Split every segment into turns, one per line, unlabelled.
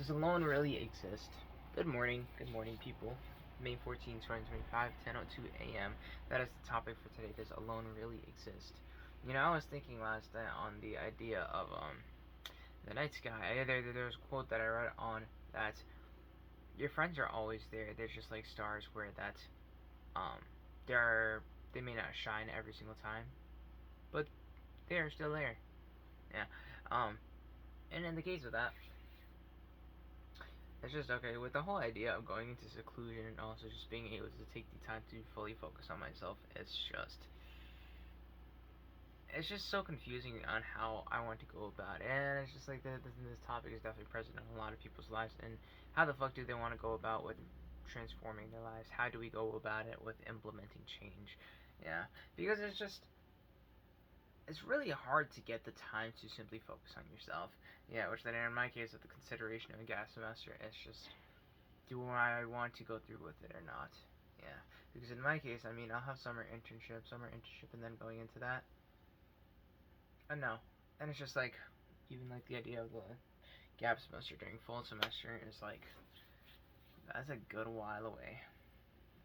Does alone really exist? Good morning, people. May 14th, 2025, 10:02 a.m. That is the topic for today. Does alone really exist? I was thinking last night on the idea of the night sky. There was a quote that I read on that your friends are always there. They're just like stars, where that um they're they may not shine every single time, but they are still there. Yeah. Um. And in the case of that, it's just okay with the whole idea of going into seclusion and also just being able to take the time to fully focus on myself. It's just so confusing on how I want to go about it, and it's just like this topic is definitely present in a lot of people's lives. And how the fuck do they want to go about with transforming their lives? How do we go about it with implementing change? Yeah, because it's really hard to get the time to simply focus on yourself. Yeah, which then in my case, with the consideration of a gas semester, it's just, do I want to go through with it or not? Yeah, because in my case, I mean, I'll have summer internship, and then going into that, I know, and it's just like, even like the idea of the gap semester during fall semester is like, that's a good while away.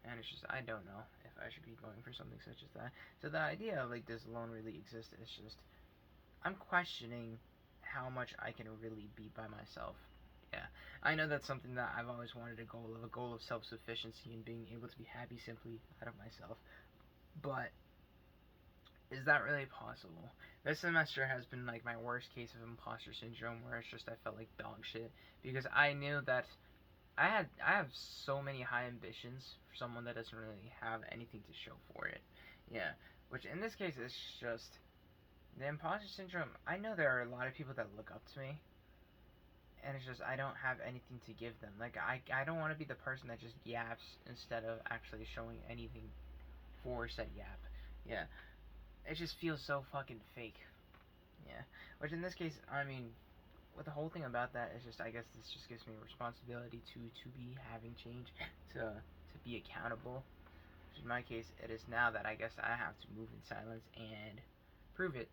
And it's just, I don't know if I should be going for something such as that. So the idea of like, does alone really exist, is just, I'm questioning how much I can really be by myself. Yeah, I know that's something that I've always wanted, a goal of self-sufficiency and being able to be happy simply out of myself. But is that really possible? This semester has been like my worst case of imposter syndrome, where it's just I felt like dog shit because I knew that I have so many high ambitions for someone that doesn't really have anything to show for it. Yeah, which in this case is just the imposter syndrome. I know there are a lot of people that look up to me, and it's just I don't have anything to give them. Like I don't want to be the person that just yaps instead of actually showing anything for said yap. Yeah, it just feels so fucking fake. Yeah, which in this case, I mean, with the whole thing about that is just, I guess this just gives me a responsibility to be having change, to be accountable. In my case, it is now that I guess I have to move in silence and prove it.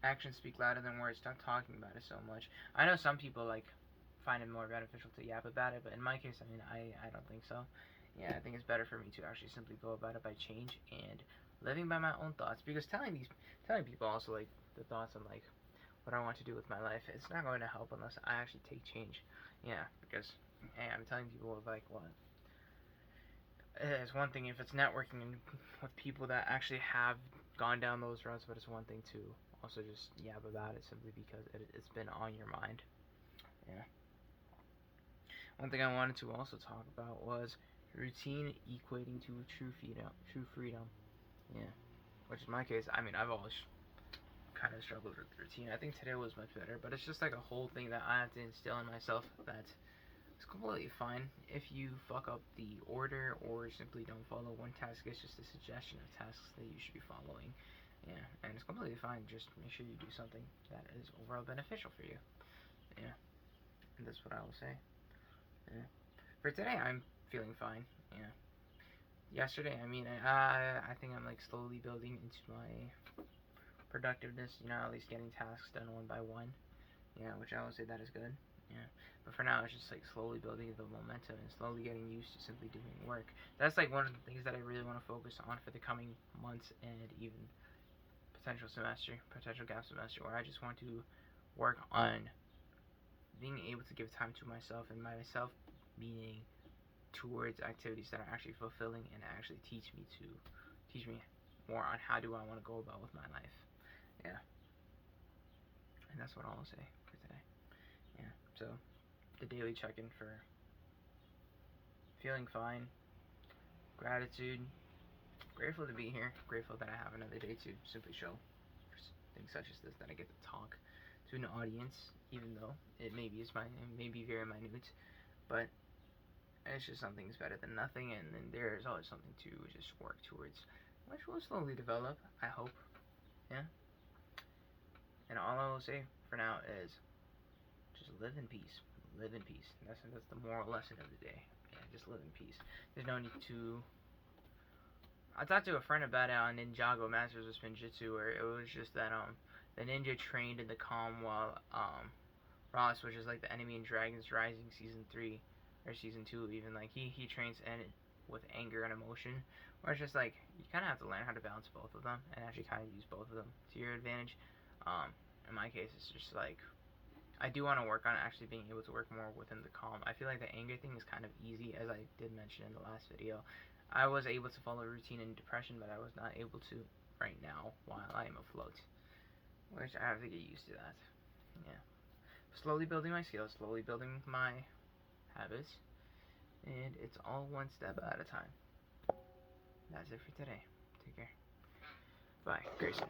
Actions speak louder than words. Stop talking about it so much. I know some people like find it more beneficial to yap about it, but in my case, I mean, I don't think so. Yeah, I think it's better for me to actually simply go about it by change and living by my own thoughts. Because telling people also like the thoughts on like what I want to do with my life, it's not going to help unless I actually take change. Yeah, because hey, I'm telling people of like what. It's one thing if it's networking with people that actually have gone down those routes, but it's one thing to also just yab about it simply because it's been on your mind. Yeah. One thing I wanted to also talk about was routine equating to true freedom. True freedom. Yeah. Which in my case, I mean, I've always kind of struggled with routine. I think today was much better, but it's just like a whole thing that I have to instill in myself that it's completely fine if you fuck up the order or simply don't follow one task. It's just a suggestion of tasks that you should be following. Yeah, and it's completely fine. Just make sure you do something that is overall beneficial for you. Yeah, and that's what I will say. Yeah. For today, I'm feeling fine. Yeah. Yesterday, I mean, I think I'm like slowly building into my productiveness. At least getting tasks done one by one. Yeah, which I would say that is good. Yeah, but for now, it's just like slowly building the momentum and slowly getting used to simply doing work. That's like one of the things that I really want to focus on for the coming months and even potential gap semester, where I just want to work on being able to give time to myself, and by myself meaning towards activities that are actually fulfilling and actually teach me more on how do I want to go about with my life. Yeah, and that's what I'll say for today. Yeah, so the daily check-in for feeling fine, gratitude, grateful to be here, grateful that I have another day to simply show for things such as this, that I get to talk to an audience, even though it may be very minute, but it's just something's better than nothing, and then there is always something to just work towards, which will slowly develop, I hope. Yeah. And all I will say for now is just live in peace. Live in peace. That's the moral lesson of the day. Yeah, just live in peace. There's no need to. I talked to a friend about it on Ninjago Masters of Spinjitzu, where it was just that the ninja trained in the calm while Ross, which is like the enemy in Dragons Rising season 3 or season 2 even, like he trains and with anger and emotion, where it's just like you kind of have to learn how to balance both of them and actually kind of use both of them to your advantage. In my case, it's just like I do want to work on actually being able to work more within the calm. I feel like the anger thing is kind of easy, as I did mention in the last video. I was able to follow a routine in depression, but I was not able to right now while I am afloat, which I have to get used to that. Yeah, slowly building my skills, slowly building my habits, and it's all one step at a time. That's it for today. Take care. Bye, Grayson.